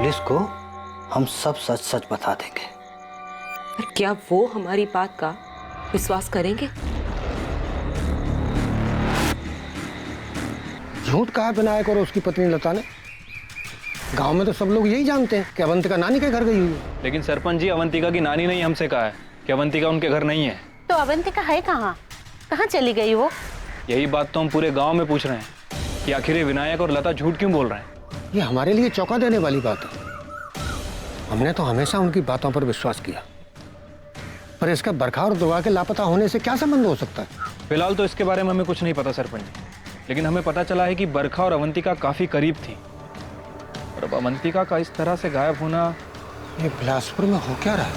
Police को हम सब सच सच बता देंगे। पर क्या वो हमारी बात का विश्वास करेंगे? झूठ कहा विनायक और उसकी पत्नी लता ने? गांव में तो सब लोग यही जानते हैं कि अवंतिका नानी के घर गई हुई है। लेकिन सरपंच जी, अवंतिका की नानी ने ही हमसे कहा है कि अवंतिका उनके घर नहीं है। तो अवंतिका है कहाँ? कहाँ चली गई वो? यही बात तो हम पूरे गांव में पूछ रहे हैं कि आखिर ये विनायक और लता झूठ क्यों बोल रहे हैं। ये हमारे लिए चौंका देने वाली बात है। हमने तो हमेशा उनकी बातों पर विश्वास किया, पर इसका बरखा और दुआ के लापता होने से क्या संबंध हो सकता है? फिलहाल तो इसके बारे में हमें कुछ नहीं पता सरपंच जी, लेकिन हमें पता चला है कि बरखा और अवंतिका काफी करीब थी। और अब अवंतिका का इस तरह से गायब होना, ये बिलासपुर में हो क्या रहा है?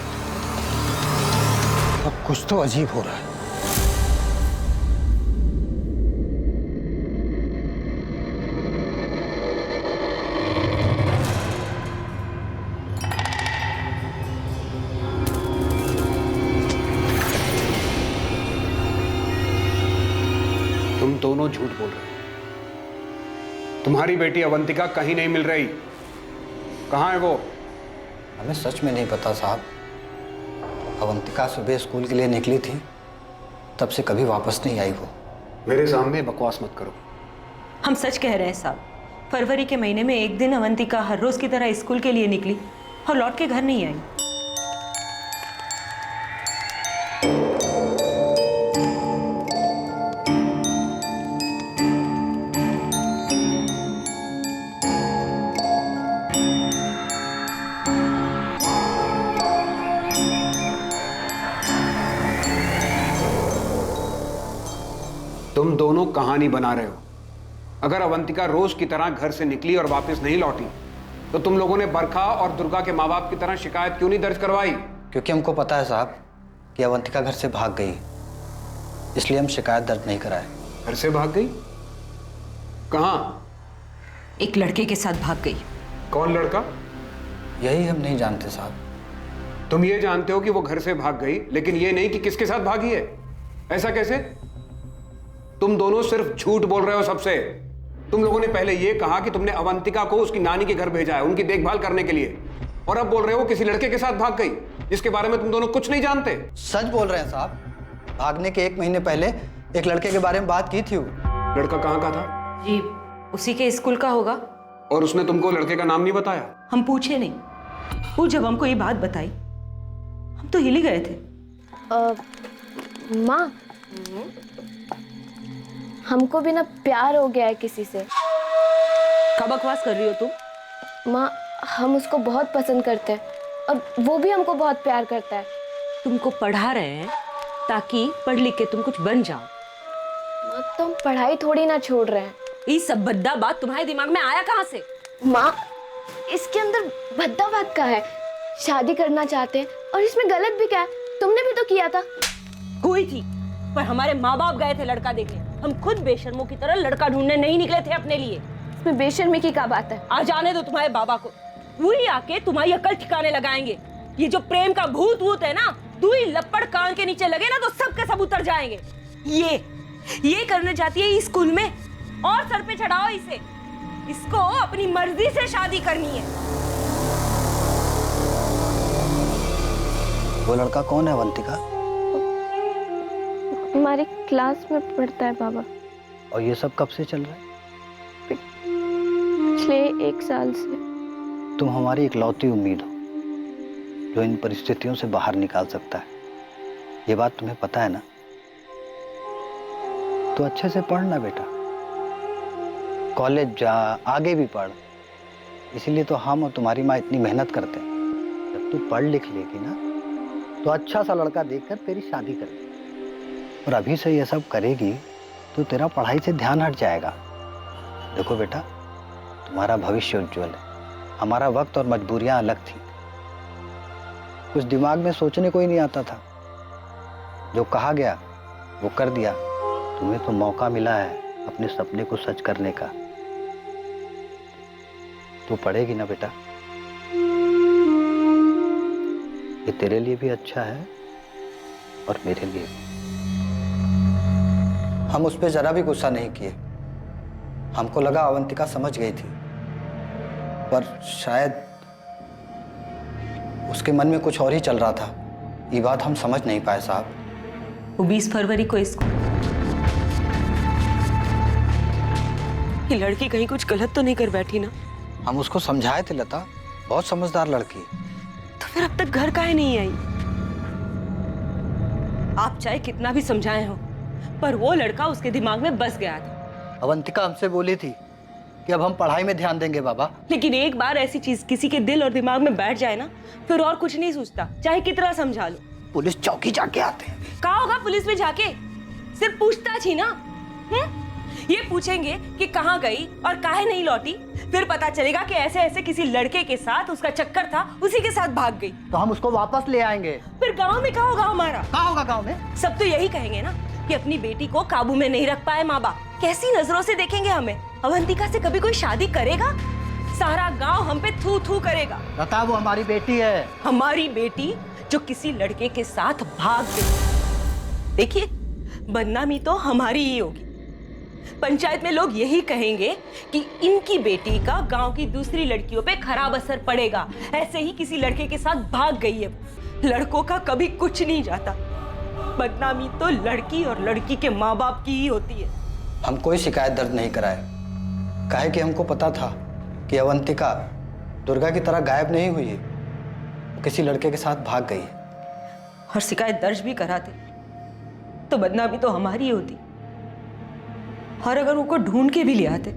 अब कुछ तो अजीब हो रहा है। तुम दोनों झूठ बोल रहे हो। तुम्हारी बेटी अवंतिका कहीं नहीं मिल रही। कहाँ है वो? हमें सच में नहीं पता साहब। अवंतिका सुबह स्कूल के लिए निकली थी, तब से कभी वापस नहीं आई वो। मेरे सामने बकवास मत करो। हम सच कह रहे हैं साहब। फरवरी के महीने में एक दिन अवंतिका हर रोज की तरह स्कूल के लिए निकली और लौट के घर नहीं आई। तुम दोनों कहानी बना रहे हो। अगर अवंतिका रोज की तरह घर से निकली और वापस नहीं लौटी, तो तुम लोगों ने बरखा और दुर्गा के माँ बाप की तरह शिकायत क्यों नहीं दर्ज करवाई? क्योंकि हमको पता है साहब कि अवंतिका घर से भाग गई, इसलिए हम शिकायत दर्ज नहीं कराए। घर से भाग गई? कहाँ? एक लड़के के साथ भाग गई। कौन लड़का? यही हम नहीं जानते साहब। तुम ये जानते हो कि वो घर से भाग गई, लेकिन ये नहीं कि किसके साथ भागी है। ऐसा कैसे? तुम दोनों सिर्फ झूठ बोल रहे हो सबसे। तुम लोगों ने पहले ये कहा कि तुमने अवंतिका को उसकी नानी के घर भेजा है उनकी देखभाल करने के लिए, और अब बोल रहे हो किसी लड़के के साथ भाग गई, जिसके बारे में तुम दोनों कुछ नहीं जानते। सच बोल रहे हैं साहब। भागने के 1 महीने पहले एक लड़के के बारे में बात की थी वो। लड़का कहाँ का था? जी, उसी के स्कूल का होगा। और उसने तुमको लड़के का नाम नहीं बताया? हम पूछे नहीं। वो जब हमको ये बात बताई, हम तो हिल ही गए थे। माँ, हमको भी ना प्यार हो गया है किसी से। क्या बकवास कर रही हो तुम? माँ, हम उसको बहुत पसंद करते हैं और वो भी हमको बहुत प्यार करता है। तुमको पढ़ा रहे हैं ताकि पढ़ लिख के तुम कुछ बन जाओ। माँ, तो हम पढ़ाई थोड़ी ना छोड़ रहे हैं। ये सब भद्दा बात तुम्हारे दिमाग में आया कहाँ से? माँ, इसके अंदर भद्दा बात का है। शादी करना चाहते हैं और इसमें गलत भी क्या है? तुमने भी तो किया था। हुई थी, पर हमारे माँ बाप गए थे लड़का देखने। हम खुद बेशर्मों की तरह लड़का ढूंढने नहीं निकले थे अपने लिए। इसमें बेशर्मी की क्या बात है? आ जाने दो तुम्हारे बाबा को, वही आके तुम्हारी अकल ठिकाने लगाएंगे। ये जो प्रेम का भूत वूत है ना, दुई लपड़ कान के नीचे लगे ना तो सब के सब उतर जाएंगे। ये करने जाती है इस स्कूल में, और सर पे चढ़ाओ इसे। इसको अपनी मर्जी से शादी करनी है। वो लड़का कौन है अवंतिका? हमारी क्लास में पढ़ता है बाबा। और ये सब कब से चल रहा है? पिछले 1 साल से। तुम हमारी इकलौती उम्मीद हो जो इन परिस्थितियों से बाहर निकाल सकता है। ये बात तुम्हें पता है ना? तो अच्छे से पढ़ना बेटा, कॉलेज जा, आगे भी पढ़। इसीलिए तो हम और तुम्हारी माँ इतनी मेहनत करते हैं। जब तू पढ़ लिख लेगी ना, तो अच्छा सा लड़का देखकर तेरी शादी कर देगी। और अभी से ये सब करेगी तो तेरा पढ़ाई से ध्यान हट जाएगा। देखो बेटा, तुम्हारा भविष्य उज्जवल है। हमारा वक्त और मजबूरियां अलग थी। कुछ दिमाग में सोचने को ही नहीं आता था। जो कहा गया वो कर दिया। तुम्हें तो मौका मिला है अपने सपने को सच करने का। तू पढ़ेगी ना बेटा? ये तेरे लिए भी अच्छा है और मेरे लिए भी। हम उस पर जरा भी गुस्सा नहीं किए। हमको लगा अवंतिका समझ गई थी, पर शायद उसके मन में कुछ और ही चल रहा था। ये बात हम समझ नहीं पाए साहब। वो 20 फरवरी को इसको ये लड़की कहीं कुछ गलत तो नहीं कर बैठी ना? हम उसको समझाए थे लता, बहुत समझदार लड़की है। तो फिर अब तक घर काहे नहीं आई? आप चाहे कितना भी समझाए हो, पर वो लड़का उसके दिमाग में बस गया था। अवंतिका हमसे बोली थी कि अब हम पढ़ाई में ध्यान देंगे बाबा। लेकिन एक बार ऐसी चीज किसी के दिल और दिमाग में बैठ जाए ना, फिर और कुछ नहीं सोचता, चाहे कितना समझा लो। पुलिस चौकी जाके आते हैं। कहा होगा पुलिस में जाके? सिर्फ पूछताछ ही ना। ये पूछेंगे कि कहाँ गई और काहे नहीं लौटी, फिर पता चलेगा कि ऐसे ऐसे किसी लड़के के साथ उसका चक्कर था, उसी के साथ भाग गई। तो हम उसको वापस ले आएंगे। फिर गांव में कहा होगा हमारा? कहाँ होगा गांव में? सब तो यही कहेंगे ना कि अपनी बेटी को काबू में नहीं रख पाए माँ बाप। कैसी नजरों से देखेंगे हमें? अवंतिका से कभी कोई शादी करेगा? सारा गांव हम पे थू थू करेगा। लता वो हमारी बेटी है। हमारी बेटी जो किसी लड़के के साथ भाग गई। देखिए, बदनामी तो हमारी ही होगी। पंचायत में लोग यही कहेंगे कि इनकी बेटी का गांव की दूसरी लड़कियों पे खराब असर पड़ेगा। ऐसे ही किसी लड़के के साथ भाग गई है। लड़कों का कभी कुछ नहीं जाता। बदनामी तो लड़की और लड़की के माँ बाप की ही होती है। हम कोई शिकायत दर्ज नहीं कराए, काहे कि हमको पता था कि अवंतिका दुर्गा की तरह गायब नहीं हुई है, किसी लड़के के साथ भाग गई है। और शिकायत दर्ज भी कराते तो बदनामी तो हमारी ही होती। और अगर उनको ढूंढ के भी ले आते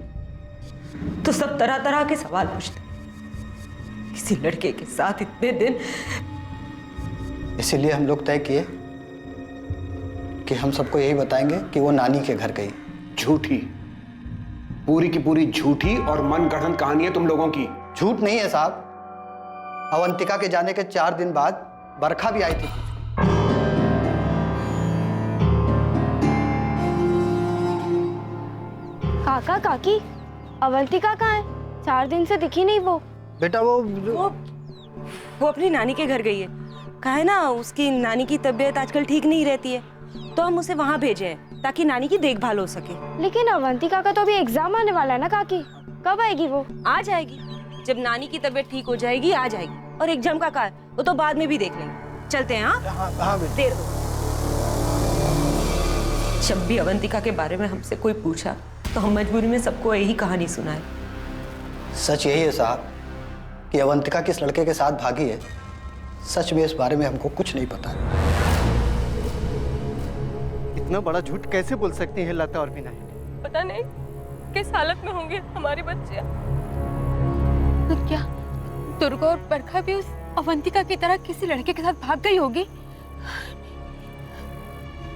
तो सब तरह तरह के सवाल पूछते। किसी लड़के के साथ इतने दिन। इसीलिए हम लोग तय किए कि हम सबको यही बताएंगे कि वो नानी के घर गई। झूठी, पूरी की पूरी झूठी और मनगढ़ंत कहानी है तुम लोगों की। झूठ नहीं है साहब। अवंतिका के जाने के 4 दिन बाद बरखा भी आई थी। काका काकी, अवंतिका कहाँ है? 4 दिन से दिखी नहीं वो। बेटा वो अपनी नानी के घर गई है। कहा है ना, उसकी नानी की तबीयत आजकल ठीक नहीं रहती है, तो हम उसे वहाँ भेजे हैं ताकि नानी की देखभाल हो सके। लेकिन अवंतिका का तो अभी एग्जाम आने वाला है ना काकी, कब आएगी वो? आ जाएगी, जब नानी की तबीयत ठीक हो जाएगी आ जाएगी। और एग्जाम का है वो तो बाद में भी देख लेंगे। चलते हैं। हाँ देर हो। जब भी अवंतिका के बारे में हमसे कोई पूछा तो हम मजबूरी में सबको यही कहानी सुनाए। सच यही है साहब कि अवंतिका किस लड़के के साथ भागी है। सच में इस बारे में हमको कुछ नहीं पता। इतना बड़ा झूठ कैसे बोल सकती है लता और विनायक? पता नहीं किस हालत में होंगे हमारे बच्चे। तो क्या दुर्गा और बरखा भी उस अवंतिका की तरह किसी लड़के के साथ भाग गई होगी?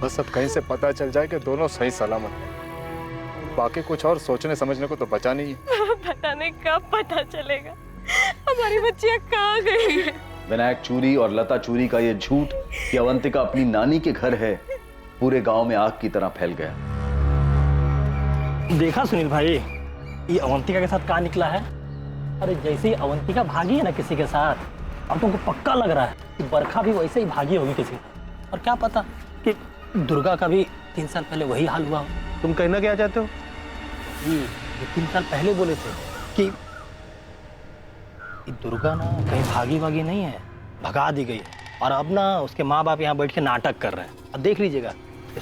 बस अब कहीं से पता चल जाए कि दोनों सही सलामत हैं। बाकी कुछ और सोचने समझने को तो बचा नहीं है। पता नहीं कब पता चलेगा हमारी बच्चियां कहाँ गई है। विनायक चूरी और लता चूरी का ये झूठ कि अवंतिका अपनी नानी के घर है, पूरे गांव में आग की तरह फैल गया। देखा सुनील भाई, ये अवंतिका के साथ कहाँ निकला है? अरे जैसे ही अवंतिका भागी है ना किसी के साथ, अब तुमको पक्का लग रहा है कि बरखा भी वैसे ही भागी होगी किसी। और क्या पता कि दुर्गा का भी 3 साल पहले वही हाल हुआ हो। तुम कहना क्या चाहते हो? ये 3 साल पहले बोले थे कि दुर्गा ना कहीं भागी वागी नहीं है, भगा दी गई है। और अब ना उसके माँ बाप यहाँ बैठ के नाटक कर रहे हैं। अब देख लीजिएगा,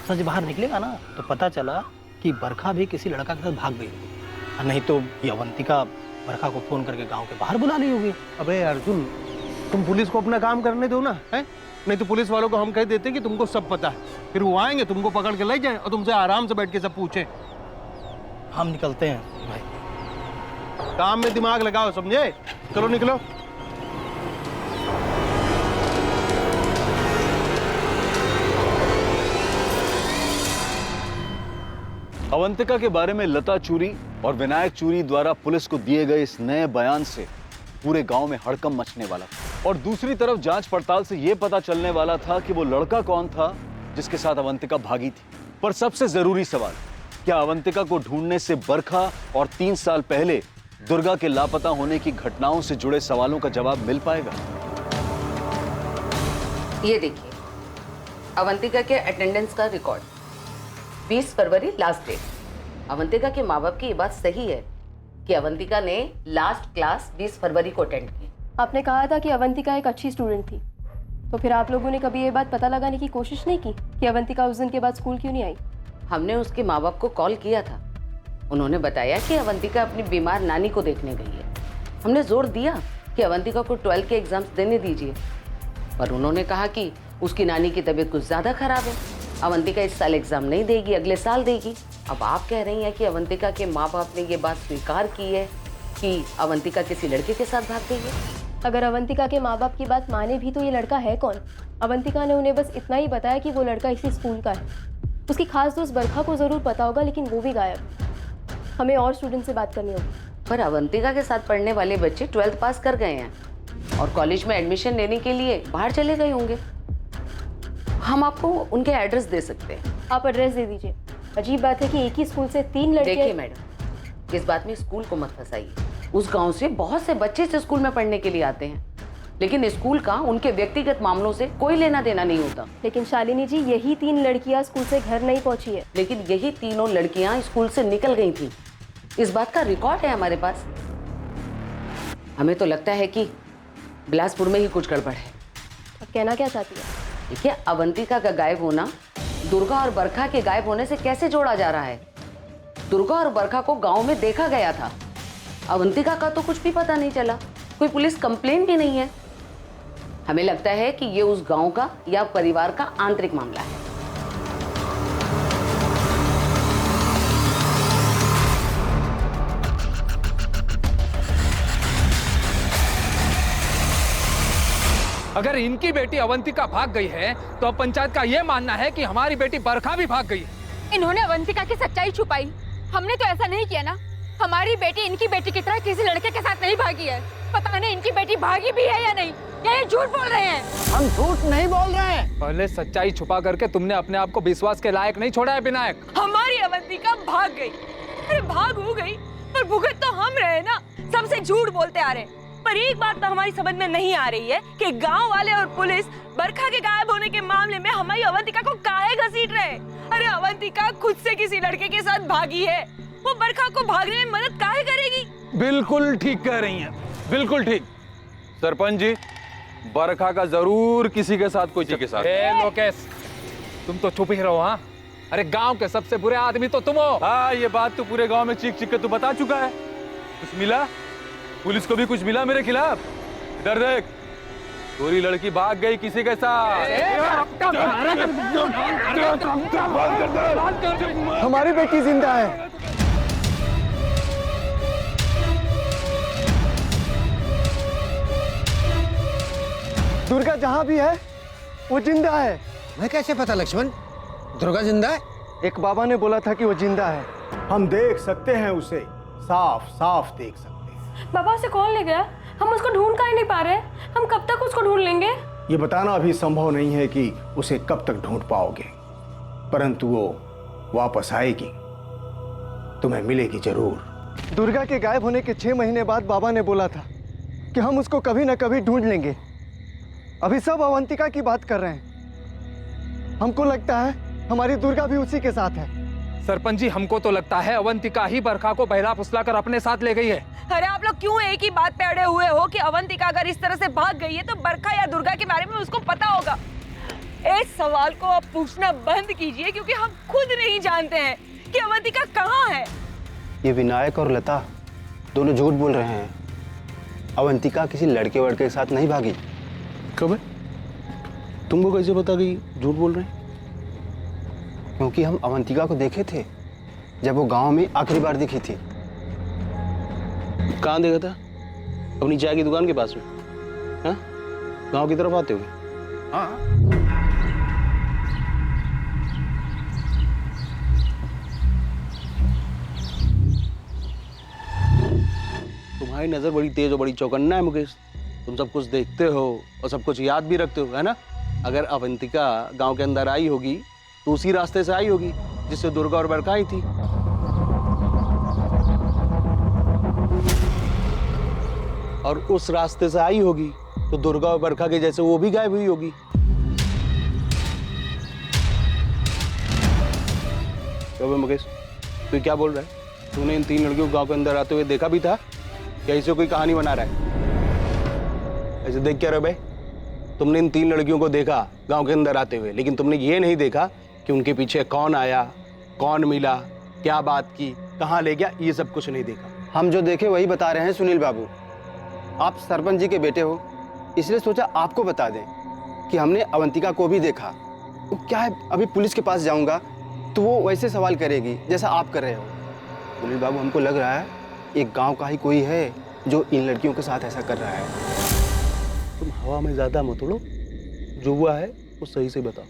सच बाहर निकलेगा ना तो पता चला कि बरखा भी किसी लड़का के साथ भाग गई। और नहीं तो ये अवंतिका बरखा को फोन करके गांव के बाहर बुला ली होगी। अबे अर्जुन, तुम पुलिस को अपना काम करने दो ना, है? नहीं तो पुलिस वालों को हम कह देते हैं कि तुमको सब पता है, फिर वो आएंगे तुमको पकड़ के ले जाएं और तुमसे आराम से बैठ के सब पूछें। हम निकलते हैं भाई। काम में दिमाग लगाओ, समझे? चलो निकलो। अवंतिका के बारे में लता चूरी और विनायक चूरी द्वारा पुलिस को दिए गए इस नए बयान से पूरे गांव में हड़कंप मचने वाला था। और दूसरी तरफ जांच पड़ताल से यह पता चलने वाला था कि वो लड़का कौन था जिसके साथ अवंतिका भागी थी। पर सबसे जरूरी सवाल, क्या अवंतिका को ढूंढने से बरखा और 3 साल पहले दुर्गा के लापता होने की घटनाओं से जुड़े सवालों का जवाब मिल पाएगा? ये देखिए, अवंतिका के अटेंडेंस का रिकॉर्ड, 20 फरवरी लास्ट डेट। अवंतिका के माँ बाप की ये बात सही है कि अवंतिका ने लास्ट क्लास 20 फरवरी को अटेंड की। आपने कहा था कि अवंतिका एक अच्छी स्टूडेंट थी, तो फिर आप लोगों ने कभी ये बात पता लगाने की कोशिश नहीं की कि अवंतिका उस दिन के बाद स्कूल क्यों नहीं आई? हमने उसके माँ बाप को कॉल किया था। उन्होंने बताया कि अवंतिका अपनी बीमार नानी को देखने गई है। हमने जोर दिया कि अवंतिका को 12 के एग्जाम्स देने दीजिए, पर उन्होंने कहा कि उसकी नानी की तबीयत कुछ ज़्यादा खराब है, अवंतिका इस साल एग्ज़ाम नहीं देगी, अगले साल देगी। अब आप कह रही हैं कि अवंतिका के माँ बाप ने ये बात स्वीकार की है कि अवंतिका किसी लड़के के साथ भाग गई है। अगर अवंतिका के माँ बाप की बात माने भी तो ये लड़का है कौन? अवंतिका ने उन्हें बस इतना ही बताया कि वो लड़का इसी स्कूल का है। उसकी खास दोस्त बरखा को ज़रूर पता होगा, लेकिन वो भी गायब। हमें और स्टूडेंट से बात करनी होगी। पर अवंतिका के साथ पढ़ने वाले बच्चे 12th पास कर गए हैं और कॉलेज में एडमिशन लेने के लिए बाहर चले गए होंगे। हम आपको उनके एड्रेस दे सकते हैं। आप एड्रेस दे दीजिए। अजीब बात है कि एक ही स्कूल से 3 लड़के। देखिए मैडम, इस बात में स्कूल को मत फंसाइए। उस गांव से बहुत से बच्चे इस स्कूल में पढ़ने के लिए आते हैं, लेकिन स्कूल का उनके व्यक्तिगत मामलों से कोई लेना देना नहीं होता। लेकिन शालिनी जी, यही 3 लड़कियां स्कूल से घर नहीं पहुंची है। लेकिन यही तीनों लड़कियां स्कूल से निकल गई थी। इस बात का रिकॉर्ड है हमारे पास। हमें तो लगता है कि बिलासपुर में ही कुछ गड़बड़ है। अब कहना क्या चाहती है? देखिए, अवंतिका का गायब होना दुर्गा और बरखा के गायब होने से कैसे जोड़ा जा रहा है? दुर्गा और बरखा को गांव में देखा गया था, अवंतिका का तो कुछ भी पता नहीं चला, कोई पुलिस कंप्लेन भी नहीं है। हमें लगता है कि ये उस गांव का या परिवार का आंतरिक मामला है। अगर इनकी बेटी अवंतिका भाग गई है तो अब पंचायत का यह मानना है कि हमारी बेटी बरखा भी भाग गई है। इन्होंने अवंतिका की सच्चाई छुपाई, हमने तो ऐसा नहीं किया ना। हमारी बेटी इनकी बेटी की तरह किसी लड़के के साथ नहीं भागी है। पता नहीं इनकी बेटी भागी भी है या नहीं, या ये झूठ बोल रहे हैं। हम झूठ नहीं बोल रहे हैं। पहले सच्चाई छुपा करके तुमने अपने आप को विश्वास के लायक नहीं छोड़ा है विनायक। हमारी अवंतिका भाग गई। अरे भाग हो गई, पर भुगत तो हम रहे ना। सबसे झूठ बोलते आ रहे। पर एक बात तो हमारी समझ में नहीं आ रही है कि गांव वाले और पुलिस बरखा के गायब होने के मामले में हमारी अवंतिका को काहे घसीट रहे। अरे अवंतिका खुद से किसी लड़के के साथ भागी है, वो बरखा को भागने में मदद काहे करेगी? बिल्कुल ठीक कह रही हैं, बिल्कुल ठीक। सरपंच जी, बरखा का जरूर किसी के साथ कोई के साथ। लोकेश, तुम तो चुप ही रहो। हाँ, अरे गांव के सबसे बुरे आदमी तो तुम हो। हाँ, ये बात तो पूरे गांव में चीख चीख के तू बता चुका है। कुछ मिला? पुलिस को भी कुछ मिला मेरे खिलाफ? इधर देख, पूरी लड़की भाग गई किसी के साथ। हमारी बेटी जिंदा है। दुर्गा जहां भी है वो जिंदा है। मैं कैसे पता लक्ष्मण, दुर्गा जिंदा है? एक बाबा ने बोला था कि वो जिंदा है। हम देख सकते हैं उसे, साफ साफ देख सकते हैं। बाबा उसे कौन ले गया? हम उसको ढूंढ काहे नहीं पा रहे? हम कब तक उसको ढूंढ लेंगे? ये बताना अभी संभव नहीं है कि उसे कब तक ढूंढ पाओगे, परंतु वो वापस आएगी, तुम्हें मिलेगी जरूर। दुर्गा के गायब होने के 6 महीने बाद बाबा ने बोला था कि हम उसको कभी ना कभी ढूंढ लेंगे। अभी सब अवंतिका की बात कर रहे हैं। हमको लगता है हमारी दुर्गा भी उसी के साथ है। सरपंच जी, हमको तो लगता है अवंतिका ही बरखा को बहला फुसला कर अपने साथ ले गई है। अरे आप लोग क्यों एक ही बात पे अड़े हुए हो कि अवंतिका अगर इस तरह से भाग गई है तो बरखा या दुर्गा के बारे में उसको पता होगा? इस सवाल को आप पूछना बंद कीजिए, क्योंकि हम खुद नहीं जानते हैं कि अवंतिका कहाँ है। ये विनायक और लता दोनों झूठ बोल रहे हैं। अवंतिका किसी लड़के वड़के के साथ नहीं भागी। कब है? तुमको कैसे पता कि झूठ बोल रहे हैं? क्योंकि हम अवंतिका को देखे थे जब वो गांव में आखिरी बार दिखी थी। कहाँ देखा था? अपनी चाय की दुकान के पास में? हाँ, गांव की तरफ आते हुए? हाँ। तुम्हारी नजर बड़ी तेज और बड़ी चौकन्ना है मुकेश। तुम सब कुछ देखते हो और सब कुछ याद भी रखते हो, है ना? अगर अवंतिका गांव के अंदर आई होगी तो उसी रास्ते से आई होगी जिससे दुर्गा और बरखा आई थी। और उस रास्ते से आई होगी तो दुर्गा और बरखा के जैसे वो भी गायब हुई होगी। तो मुकेश, तू क्या बोल रहा है? तूने इन 3 लड़कियों को गांव के अंदर आते हुए देखा भी था या इसे कोई कहानी बना रहा है? ऐसे देख क्या रहे हो भाई? तुमने इन 3 लड़कियों को देखा गांव के अंदर आते हुए, लेकिन तुमने ये नहीं देखा कि उनके पीछे कौन आया, कौन मिला, क्या बात की, कहाँ ले गया, ये सब कुछ नहीं देखा। हम जो देखे वही बता रहे हैं सुनील बाबू। आप सरपंच जी के बेटे हो, इसलिए सोचा आपको बता दें कि हमने अवंतिका को भी देखा। तो क्या है, अभी पुलिस के पास जाऊंगा तो वो वैसे सवाल करेगी जैसा आप कर रहे हो। सुनील बाबू, हमको लग रहा है एक गांव का ही कोई है जो इन लड़कियों के साथ ऐसा कर रहा है। तुम हवा में ज्यादा मत उड़ो, जो हुआ है वो सही से बताओ।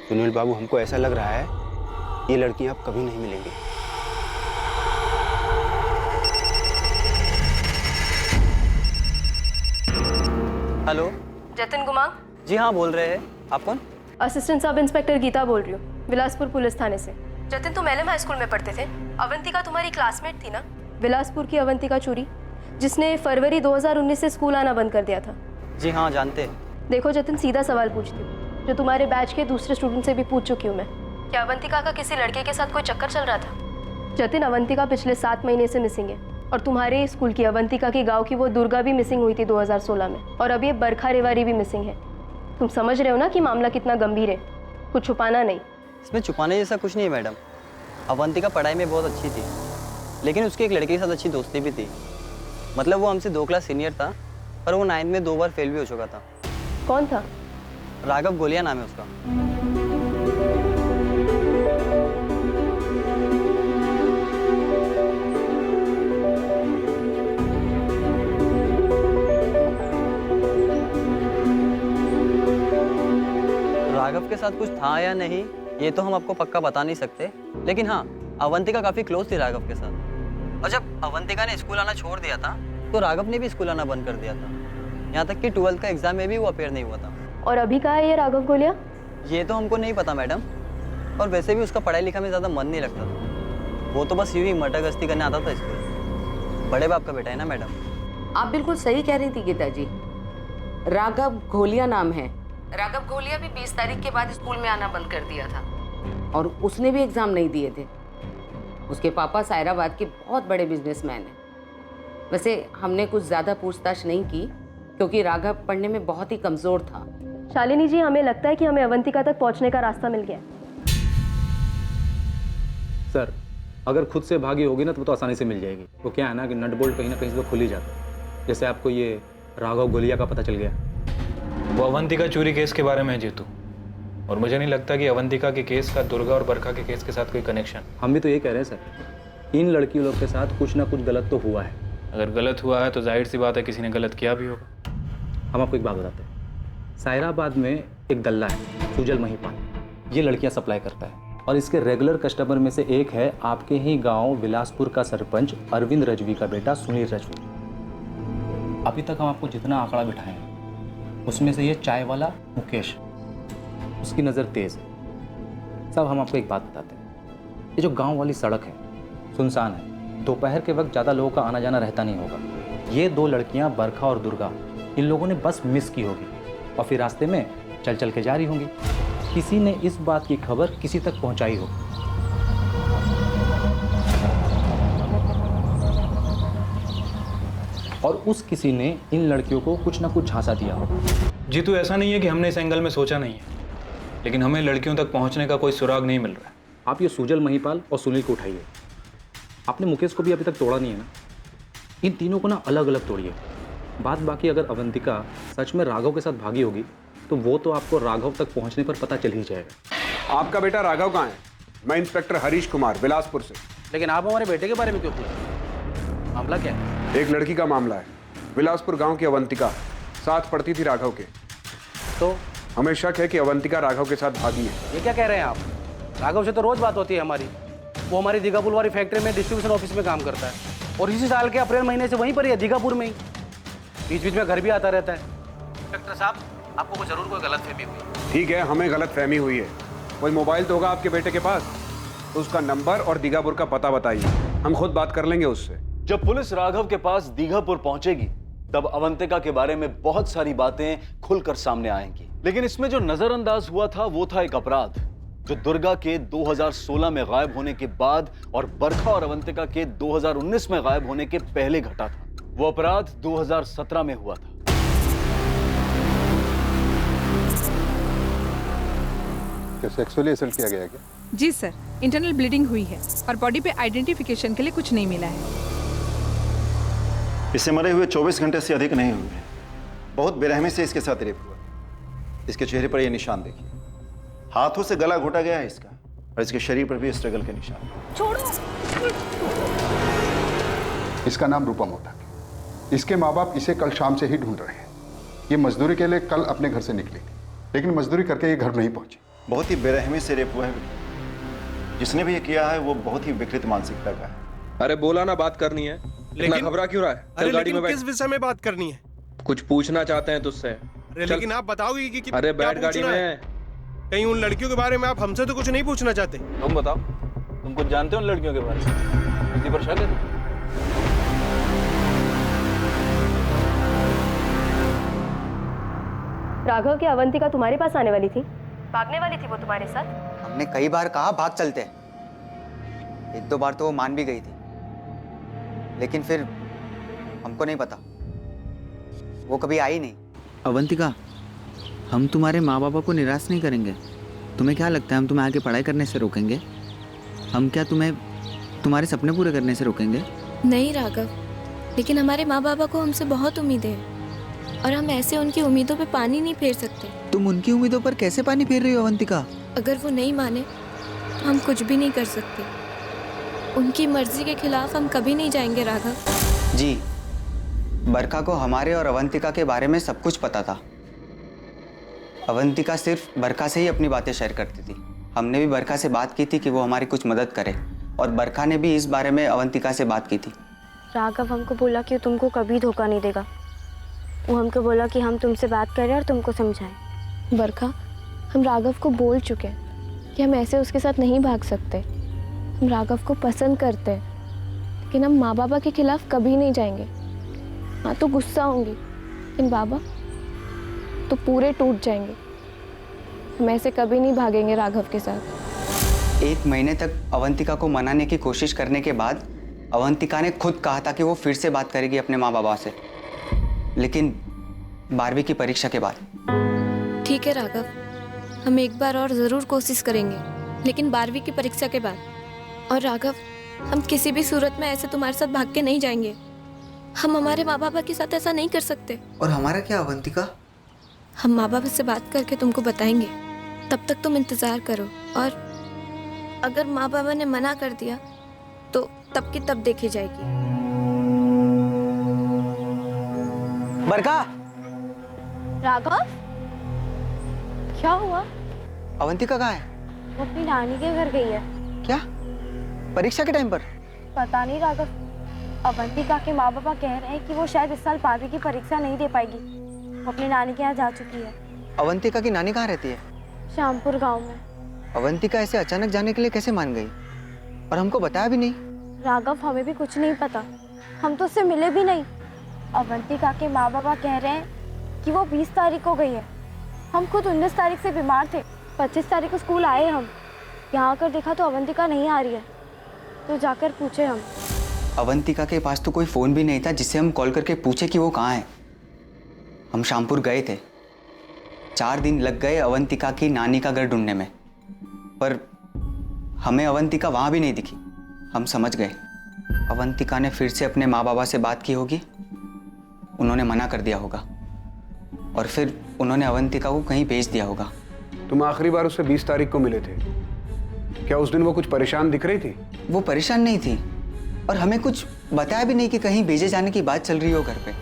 सुनील बाबू, हमको ऐसा लग रहा है ये लड़कियां अब कभी नहीं मिलेंगी। हेलो, जतिन गुमांग। जी हाँ, बोल रहे हैं। आप कौन? असिस्टेंट सब इंस्पेक्टर गीता बोल रही हूँ, बिलासपुर पुलिस थाने से। जतिन, तुम एलएम हाई स्कूल में पढ़ते थे। अवंतिका तुम्हारी क्लासमेट थी ना? बिलासपुर की अवंतिका चूरी, जिसने फरवरी 2019 से स्कूल आना बंद कर दिया था। जी हाँ, जानते हैं। देखो जतिन, सीधा सवाल पूछती हूँ, जो तुम्हारे बैच के दूसरे स्टूडेंट से भी पूछ चुकी हूँ मैं। क्या अवंतिका का किसी लड़के के साथ कोई चक्कर चल रहा था? जतिन, अवंतिका पिछले 7 महीने से मिसिंग है, और तुम्हारे स्कूल की अवंतिका के गाँव की वो दुर्गा भी मिसिंग हुई थी 2016 में, और अब ये बरखा रेवारी भी मिसिंग है। तुम समझ रहे हो ना कि मामला कितना गंभीर है, कुछ छुपाना नहीं। इसमें छुपाने जैसा कुछ नहीं है मैडम। अवंतिका पढ़ाई में बहुत अच्छी थी, लेकिन उसकी एक लड़के के साथ अच्छी दोस्ती भी थी। मतलब वो हमसे 2 क्लास सीनियर था, पर वो 9th में 2 बार फेल भी हो चुका था। कौन था? राघव गोलिया नाम है उसका। राघव के साथ कुछ था या नहीं ये तो हम आपको पक्का बता नहीं सकते, लेकिन हाँ, अवंतिका काफी क्लोज थी राघव के साथ। और जब अवंतिका ने स्कूल आना छोड़ दिया था तो राघव ने भी स्कूल आना बंद कर दिया था। यहाँ तक कि 12th का एग्जाम में भी वो अपेयर नहीं हुआ था। और अभी कहाँ है ये राघव गोलिया? ये तो हमको नहीं पता मैडम, और वैसे भी उसका पढ़ाई लिखा में ज़्यादा मन नहीं लगता था। वो तो बस यूं ही मटर गश्ती करने आता था स्कूल। बड़े बाप का बेटा है ना मैडम। आप बिल्कुल सही कह रही थी गीता जी। राघव घोलिया नाम है। राघव घोलिया भी 20 तारीख के बाद स्कूल में आना बंद कर दिया था, और उसने भी एग्ज़ाम नहीं दिए थे। उसके पापा सायराबाद के बहुत बड़े बिजनेसमैन हैं। वैसे हमने कुछ ज़्यादा पूछताछ नहीं की, क्योंकि राघव पढ़ने में बहुत ही कमज़ोर था। शालिनी जी, हमें लगता है कि हमें अवंतिका तक पहुंचने का रास्ता मिल गया। सर, अगर खुद से भागी होगी ना तो वो तो आसानी से मिल जाएगी। वो क्या है ना कि नट बोल्ट कहीं ना कहीं से तो खुल ही जाता है। जैसे आपको ये राघव गोलिया का पता चल गया, वो अवंतिका चोरी केस के बारे में है जीतू, और मुझे नहीं लगता कि अवंतिका के केस का दुर्गा और बरखा के केस के साथ कोई कनेक्शन। हम भी तो ये कह रहे हैं सर, इन लड़कियों लोग के साथ कुछ ना कुछ गलत तो हुआ है। अगर गलत हुआ है तो जाहिर सी बात है किसी ने गलत किया भी होगा। हम आपको एक बात बताते हैं, सायराबाद में एक दल्ला है सुजल महिपाल। ये लड़कियां सप्लाई करता है, और इसके रेगुलर कस्टमर में से एक है आपके ही गांव बिलासपुर का सरपंच अरविंद रजवी का बेटा सुनील रजवी। अभी तक हम आपको जितना आंकड़ा बिठाए हैं उसमें से ये चाय वाला मुकेश, उसकी नज़र तेज़ है। सब हम आपको एक बात बताते हैं, ये जो गांव वाली सड़क है सुनसान है, दोपहर के वक्त ज़्यादा लोगों का आना जाना रहता नहीं होगा। ये 2 लड़कियां बरखा और दुर्गा, इन लोगों ने बस मिस की होगी और फिर रास्ते में चल चल के जा रही होंगी। किसी ने इस बात की खबर किसी तक पहुंचाई हो, और उस किसी ने इन लड़कियों को कुछ ना कुछ झांसा दिया हो। जीतू, ऐसा नहीं है कि हमने इस एंगल में सोचा नहीं है, लेकिन हमें लड़कियों तक पहुंचने का कोई सुराग नहीं मिल रहा है। आप ये सुजल महिपाल और सुनील को उठाइए, आपने मुकेश को भी अभी तक तोड़ा नहीं है ना, इन तीनों को ना अलग अलग तोड़िए। बात बाकी अगर अवंतिका सच में राघव के साथ भागी होगी तो वो तो आपको राघव तक पहुंचने पर पता चल ही जाएगा। आपका बेटा राघव कहाँ है? मैं इंस्पेक्टर हरीश कुमार, बिलासपुर से। लेकिन आप हमारे बेटे के बारे में क्यों पूछ रहे हैं? मामला क्या है? एक लड़की का मामला है। बिलासपुर गांव की अवंतिका साथ पढ़ती थी राघव के, तो हमें शक है कि अवंतिका राघव के साथ भागी है। ये क्या कह रहे हैं आप? राघव से तो रोज बात होती है हमारी। वो हमारी दीघापुर वाली फैक्ट्री में डिस्ट्रीब्यूशन ऑफिस में काम करता है, और इसी साल के अप्रैल महीने से वहीं पर ही है, दीघापुर में ही। बीच बीच में घर भी आता रहता है। इंस्पेक्टर साहब, आपको कोई जरूर कोई गलतफहमी हुई। ठीक है, हमें गलतफहमी हुई है। कोई मोबाइल तो होगा आपके बेटे के पास, तो उसका नंबर और दीघापुर का पता बताइए, हम खुद बात कर लेंगे उससे। जब पुलिस राघव के पास दीघापुर पहुंचेगी तब अवंतिका के बारे में बहुत सारी बातें खुलकर सामने आएंगी। लेकिन इसमें जो नजरअंदाज हुआ था वो था एक अपराध जो दुर्गा के 2016 में गायब होने के बाद और बरखा और अवंतिका के 2019 में गायब होने के पहले घटा था। वो अपराध 2017 में हुआ था। क्या सेक्सुअली असल्ट किया गया क्या? जी सर, इंटरनल ब्लीडिंग हुई है और बॉडी पे आइडेंटिफिकेशन के लिए कुछ नहीं मिला है। इसे मरे हुए 24 घंटे से अधिक नहीं हुए। बहुत बेरहमी से इसके साथ रेप हुआ। इसके चेहरे पर ये निशान देखिए, हाथों से गला घोटा गया है इसका, और इसके शरीर पर भी स्ट्रगल के निशान। छोड़ो। इसका नाम रूपम होता है। इसके माँ बाप इसे कल शाम से ही ढूंढ रहे हैं। ये मजदूरी के लिए कल अपने घर से निकली थी, लेकिन मजदूरी करके ये घर नहीं पहुंची। बहुत ही बेरहमी से रेप हुआ है। जिसने भी ये किया है वो बहुत ही विकृत मानसिकता का है। अरे बोला ना, बात करनी है। इतना घबरा क्यों रहा है? चल गाड़ी में बैठ। किस विषय में बात करनी है? कुछ पूछना चाहते हैं तुझसे। अरे लेकिन आप बताओगे कि अरे क्या बैठ गाड़ी पूछना है? में। कहीं उन लड़कियों के बारे में आप हमसे तो कुछ नहीं पूछना चाहते? तुम बताओ, तुम कुछ जानते हो उन लड़कियों के बारे में? किसी पर शक है? राघव की अवंतिका तुम्हारे पास आने वाली थी? भागने वाली थी वो तुम्हारे साथ? हमने कई बार कहा भाग चलते, एक दो बार तो वो मान भी गई थी, लेकिन फिर हमको नहीं पता, वो कभी आई नहीं। अवंतिका, हम तुम्हारे माँ बाबा को निराश नहीं करेंगे। तुम्हें क्या लगता है हम तुम्हें आगे पढ़ाई करने से रोकेंगे? हम क्या तुम्हें तुम्हारे सपने पूरे करने से रोकेंगे? नहीं राघव, लेकिन हमारे माँ बाबा को हमसे बहुत उम्मीदें हैं और हम ऐसे उनकी उम्मीदों पे पानी नहीं फेर सकते। तुम उनकी उम्मीदों पर कैसे पानी फेर रही हो अवंतिका? अगर वो नहीं माने तो हम कुछ भी नहीं कर सकते। उनकी मर्जी के खिलाफ हम कभी नहीं जाएंगे राघव। जी, बरखा को हमारे और अवंतिका के बारे में सब कुछ पता था। अवंतिका सिर्फ बरखा से ही अपनी बातें शेयर करती थी। हमने भी बरखा से बात की थी कि वो हमारी कुछ मदद करे, और बरखा ने भी इस बारे में अवंतिका से बात की थी। राघव हमको बोला कि तुमको कभी धोखा नहीं देगा। वो हमको बोला कि हम तुमसे बात करें और तुमको समझाएं। बरखा, हम राघव को बोल चुके हैं कि हम ऐसे उसके साथ नहीं भाग सकते। हम राघव को पसंद करते हैं, लेकिन हम माँ बाबा के खिलाफ कभी नहीं जाएंगे। हाँ तो गुस्सा होंगी, लेकिन बाबा तो पूरे टूट जाएंगे। हम ऐसे कभी नहीं भागेंगे राघव के साथ। 1 महीने तक अवंतिका को मनाने की कोशिश करने के बाद अवंतिका ने खुद कहा था कि वो फिर से बात करेगी अपने माँ बाबा से, लेकिन 12वीं की परीक्षा के बाद। ठीक है राघव, हम एक बार और ज़रूर कोशिश करेंगे, लेकिन 12वीं की परीक्षा के बाद। और राघव, हम किसी भी सूरत में ऐसे तुम्हारे साथ भाग के नहीं जाएंगे। हम हमारे माँ बाबा के साथ ऐसा नहीं कर सकते। और हमारा क्या अवंतिका? हम माँ बाबा से बात करके तुमको बताएंगे, तब तक तुम इंतज़ार करो। और अगर माँ बाबा ने मना कर दिया तो तब की तब देखी जाएगी। बरखा! राघव, क्या हुआ? अवंतिका कहाँ है? वो अपनी नानी के घर गई है। क्या? परीक्षा के टाइम पर? पता नहीं राघव, अवंतिका के माँ बाबा कह रहे हैं कि वो शायद इस साल 12वीं की परीक्षा नहीं दे पाएगी। वो अपनी नानी के यहाँ जा चुकी है। अवंतिका की नानी कहाँ रहती है? श्यामपुर गांव में। अवंतिका ऐसे अचानक जाने के लिए कैसे मान गई, और हमको बताया भी नहीं? राघव, हमें भी कुछ नहीं पता, हम तो उससे मिले भी नहीं। अवंतिका के माँ बाबा कह रहे हैं कि वो 20 तारीख को गई है। हम खुद 19 तारीख से बीमार थे। 25 तारीख को स्कूल आए हम, यहाँ आकर देखा तो अवंतिका नहीं आ रही है, तो जाकर पूछे हम। अवंतिका के पास तो कोई फ़ोन भी नहीं था जिससे हम कॉल करके पूछे कि वो कहाँ है। हम श्यामपुर गए थे, 4 दिन लग गए अवंतिका की नानी का घर ढूंढने में, पर हमें अवंतिका वहाँ भी नहीं दिखी। हम समझ गए अवंतिका ने फिर से अपने माँ बाबा से बात की होगी, उन्होंने मना कर दिया होगा, और फिर उन्होंने अवंतिका को कहीं भेज दिया होगा। तुम आखिरी बार उससे 20 तारीख को मिले थे, क्या उस दिन वो कुछ परेशान दिख रही थी? वो परेशान नहीं थी, और हमें कुछ बताया भी नहीं कि कहीं भेजे जाने की बात चल रही हो घर पे।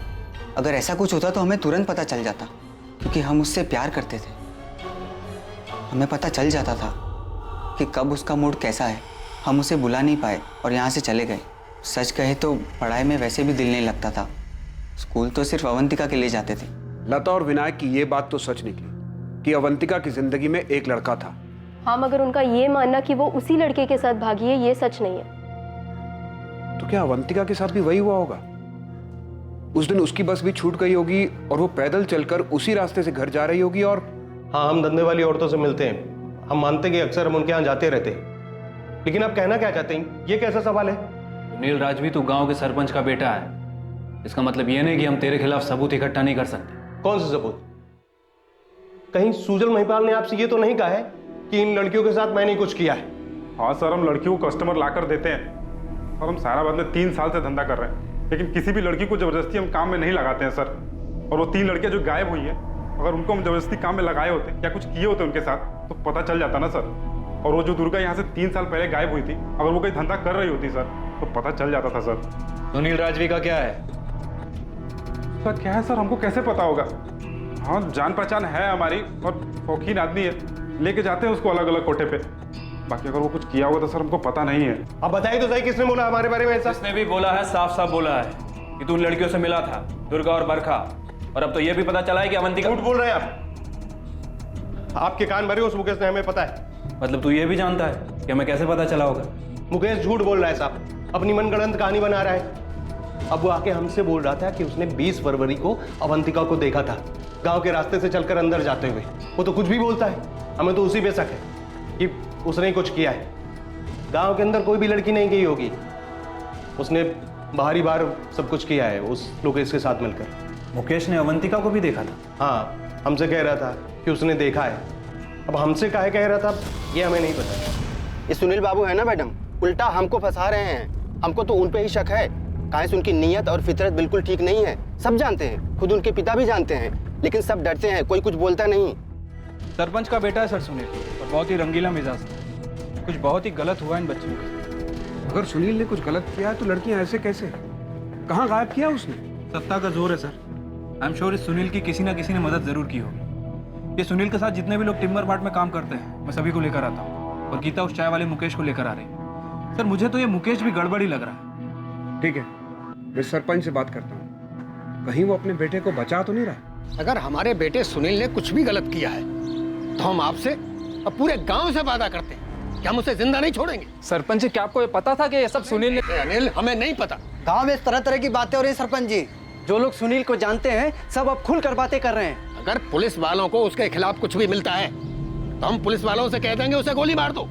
अगर ऐसा कुछ होता तो हमें तुरंत पता चल जाता, क्योंकि हम उससे प्यार करते थे। हमें पता चल जाता था कि कब उसका मूड कैसा है। हम उसे बुला नहीं पाए और यहाँ से चले गए। सच कहे तो पढ़ाई में वैसे भी दिल नहीं लगता था, स्कूल तो सिर्फ अवंतिका के लिए जाते थे। लता और विनायक की ये बात तो सच निकली कि अवंतिका की जिंदगी में एक लड़का था। हाँ, मगर उनका ये मानना कि वो उसी लड़के के साथ भागी है, ये सच नहीं है। तो क्या अवंतिका के साथ भी वही हुआ होगा? उस दिन उसकी बस भी छूट गई होगी और वो पैदल चलकर उसी रास्ते से घर जा रही होगी। और हाँ, हम धंधे वाली औरतों से मिलते हैं, हम मानते कि अक्सर हम उनके यहाँ जाते रहते हैं, लेकिन आप कहना क्या चाहते हैं? ये कैसा सवाल है? नील राज भी तो गांव के सरपंच का बेटा है, इसका मतलब ये नहीं कि हम तेरे खिलाफ सबूत इकट्ठा नहीं कर सकते। कौन से सबूत? कहीं सुजल महिपाल ने आपसे ये तो नहीं कहा है कि इन लड़कियों के साथ मैंने कुछ किया है? हाँ सर, हम लड़कियों को कस्टमर लाकर देते हैं और हम सारा बदले 3 साल से धंधा कर रहे हैं, लेकिन किसी भी लड़की को जबरदस्ती हम काम में नहीं लगाते हैं सर। और वो 3 लड़कियां जो गायब हुई हैं, अगर उनको हम जबरदस्ती काम में लगाए होते या कुछ किए होते उनके साथ तो पता चल जाता ना सर। और वो जो दुर्गा यहाँ से 3 साल पहले गायब हुई थी, अगर वो कोई धंधा कर रही होती सर तो पता चल जाता था सर। सुनील राजवी का क्या है? सर क्या है सर, हमको कैसे पता होगा? हाँ, जान पहचान है हमारी और शौकीन आदमी है, लेके जाते हैं उसको अलग अलग कोठे पे। बाकी अगर वो कुछ किया होगा तो सर हमको पता नहीं है। अब बताइए तो सही, किसने बोला हमारे बारे में ऐसा? जिसने भी बोला है साफ साफ बोला है कि तू उन लड़कियों से मिला था, दुर्गा और बरखा, और अब तो ये भी पता चला है कि अवंतिका। झूठ बोल रहे हैं आप। आपके कान भरे उस मुकेश ने, हमें पता है। मतलब तू ये भी जानता है कि हमें कैसे पता चला होगा? मुकेश झूठ बोल रहा है साहब, अपनी मनगढ़ंत कहानी बना रहा है। अब वो आके हमसे बोल रहा था कि उसने 20 फरवरी को अवंतिका को देखा था गांव के रास्ते से चलकर अंदर जाते हुए। वो तो कुछ भी बोलता है, हमें तो उसी पे शक है कि उसने कुछ किया है। गांव के अंदर कोई भी लड़की नहीं गई होगी, उसने बाहरी बार सब कुछ किया है उस लोकेश के साथ मिलकर। मुकेश ने अवंतिका को भी देखा था? हाँ, हमसे कह रहा था कि उसने देखा है। अब हमसे काहे कह रहा था ये हमें नहीं पता। ये सुनील बाबू है ना मैडम, उल्टा हमको फंसा रहे हैं। हमको तो उन पे ही शक है। काहे से उनकी नीयत और फितरत बिल्कुल ठीक नहीं है, सब जानते हैं, खुद उनके पिता भी जानते हैं, लेकिन सब डरते हैं, कोई कुछ बोलता नहीं। सरपंच का बेटा है सर सुनील, और बहुत ही रंगीला मिजाज है। कुछ बहुत ही गलत हुआ इन बच्चियों के साथ। अगर सुनील ने कुछ गलत किया है तो लड़कियां ऐसे कैसे? कहाँ गायब किया उसने? सत्ता का जोर है सर। आई एम श्योर इस सुनील की किसी ना किसी ने मदद जरूर की होगी। ये सुनील के साथ जितने भी लोग टिम्बर मार्ट में काम करते हैं, मैं सभी को लेकर आता हूँ, और गीता उस चाय वाले मुकेश को लेकर आ रही है। सर मुझे तो ये मुकेश भी गड़बड़ी लग रहा है। ठीक है, मैं सरपंच से बात करता हूँ, कहीं वो अपने बेटे को बचा तो नहीं रहा। अगर हमारे बेटे सुनील ने कुछ भी गलत किया है तो हम आपसे और पूरे गांव से वादा करते हैं कि हम उसे जिंदा नहीं छोड़ेंगे। सरपंच जी, क्या आपको ये पता था कि ये सब सुनील ने? अनिल, हमें नहीं पता। गांव में तरह तरह की बातें हो रही है सरपंच जी। जो लोग सुनील को जानते हैं सब अब खुलकर बातें कर रहे हैं। अगर पुलिस वालों को उसके खिलाफ कुछ भी मिलता है तो हम पुलिस वालों से कह देंगे उसे गोली मार दो।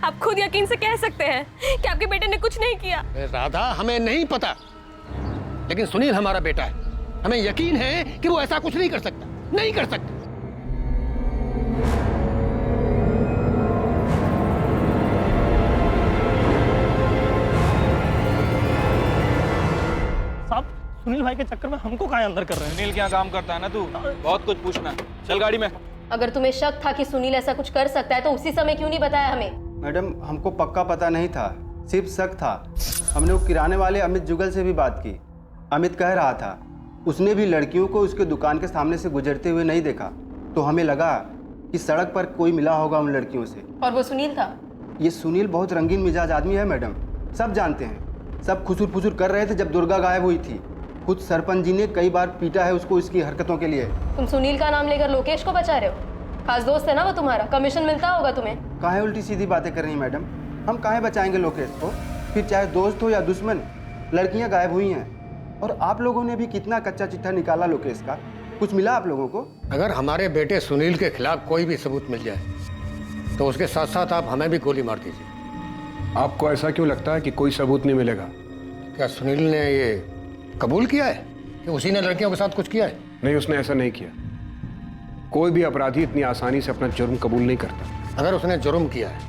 आप खुद यकीन से कह सकते हैं कि आपके बेटे ने कुछ नहीं किया। राधा, हमें नहीं पता, लेकिन सुनील हमारा बेटा है, हमें यकीन है कि वो ऐसा कुछ नहीं कर सकता, नहीं कर सकता। साहब, सुनील भाई के चक्कर में हमको कहाँ अंदर कर रहे हैं? सुनील क्या काम करता है ना तू, बहुत कुछ पूछना। चल गाड़ी में। अगर तुम्हें शक था कि सुनील ऐसा कुछ कर सकता है तो उसी समय क्यों नहीं बताया हमें? मैडम, हमको पक्का पता नहीं था, सिर्फ शक था। हमने वो किराने वाले अमित जुगल से भी बात की। अमित कह रहा था उसने भी लड़कियों को उसके दुकान के सामने से गुजरते हुए नहीं देखा, तो हमें लगा कि सड़क पर कोई मिला होगा उन लड़कियों से। और वो सुनील था? ये सुनील बहुत रंगीन मिजाज आदमी है मैडम, सब जानते हैं। सब खुसुर फुसुर कर रहे थे जब दुर्गा गायब हुई थी। खुद सरपंच जी ने कई बार पीटा है उसको इसकी हरकतों के लिए। तुम सुनील का नाम लेकर लोकेश को बचा रहे हो? खास दोस्त है ना वो तुम्हारा, कमीशन मिलता होगा तुम्हें। काहे उल्टी सीधी बातें कर रही हैं मैडम? हम काहे बचाएंगे लोकेश को? फिर चाहे दोस्त हो या दुश्मन, लड़कियां गायब हुई हैं। और आप लोगों ने भी कितना कच्चा चिट्ठा निकाला लोकेश का, कुछ मिला आप लोगों को? अगर हमारे बेटे सुनील के खिलाफ कोई भी सबूत मिल जाए तो उसके साथ साथ आप हमें भी गोली मार दीजिए। आपको ऐसा क्यों लगता है कि कोई सबूत नहीं मिलेगा? क्या सुनील ने ये कबूल किया है कि उसी ने लड़कियों के साथ कुछ किया है? नहीं, उसने ऐसा नहीं किया। कोई भी अपराधी इतनी आसानी से अपना जुर्म कबूल नहीं करता। अगर उसने जुर्म किया है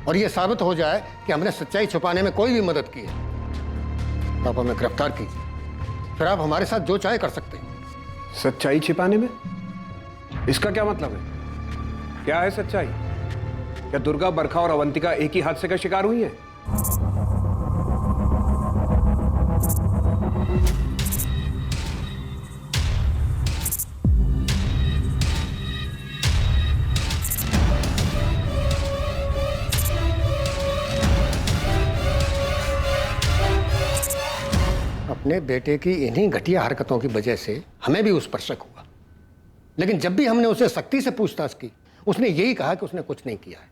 और ये साबित हो जाए कि हमने सच्चाई छुपाने में कोई भी मदद की है तो आप हमें गिरफ्तार कीजिए, फिर आप हमारे साथ जो चाहे कर सकते हैं। सच्चाई छिपाने में? इसका क्या मतलब है? क्या है सच्चाई? क्या दुर्गा, बरखा और अवंतिका एक ही हादसे का शिकार हुई हैं? अपने बेटे की इन्हीं घटिया हरकतों की वजह से हमें भी उस पर शक हुआ, लेकिन जब भी हमने उसे सख्ती से पूछताछ की उसने यही कहा कि उसने कुछ नहीं किया है।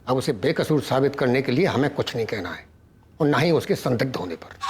अब उसे बेकसूर साबित करने के लिए हमें कुछ नहीं कहना है और ना ही उसके संदिग्ध होने पर।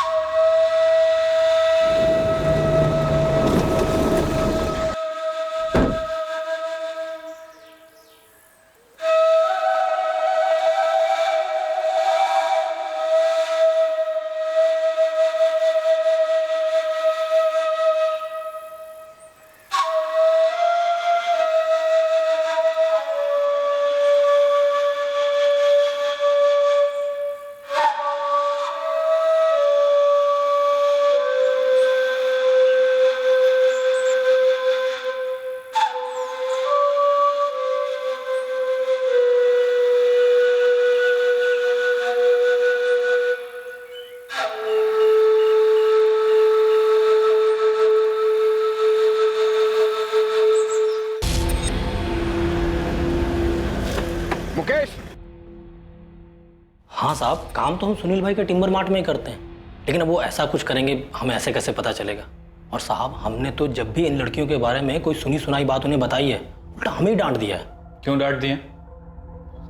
साहब, काम तो हम सुनील भाई के टिम्बर मार्ट में ही करते हैं, लेकिन अब वो ऐसा कुछ करेंगे हमें ऐसे कैसे पता चलेगा? और साहब, हमने तो जब भी इन लड़कियों के बारे में कोई सुनी सुनाई बात उन्हें बताई है, उल्टा हमें ही डांट दिया है। क्यों डांट दिए?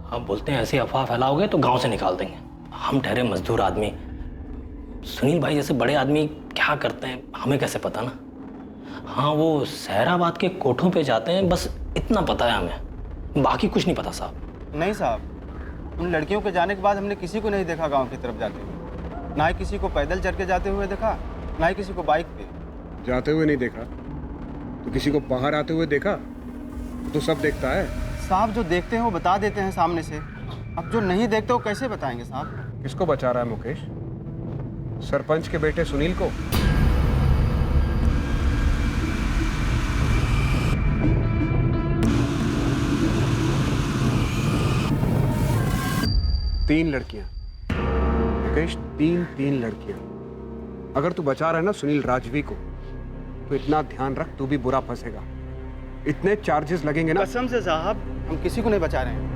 हम बोलते हैं ऐसी अफवाह फैलाओगे तो गांव से निकाल देंगे। हम ठहरे मजदूर आदमी, सुनील भाई जैसे बड़े आदमी क्या करते हैं हमें कैसे पता ना। हाँ, वो सहराबाद के कोठों पे जाते हैं, बस इतना पता है हमें, बाकी कुछ नहीं पता साहब। नहीं साहब, उन लड़कियों के जाने के बाद हमने किसी को नहीं देखा गांव की तरफ जाते हुए। ना ही किसी को पैदल चल के जाते हुए देखा, ना ही किसी को बाइक पे जाते हुए नहीं देखा तो किसी को बाहर आते हुए देखा तो सब देखता है साहब। जो देखते हैं वो बता देते हैं सामने से, अब जो नहीं देखते वो कैसे बताएंगे साहब? किसको बचा रहा है मुकेश? सरपंच के बेटे सुनील को? तीन लड़कियां मुकेश, तीन लड़कियां। अगर तू बचा रहा है ना सुनील राजवी को, तो इतना ध्यान रख, तू भी बुरा फंसेगा। इतने चार्जेस लगेंगे ना। कसम से साहब, हम किसी को नहीं बचा रहे हैं।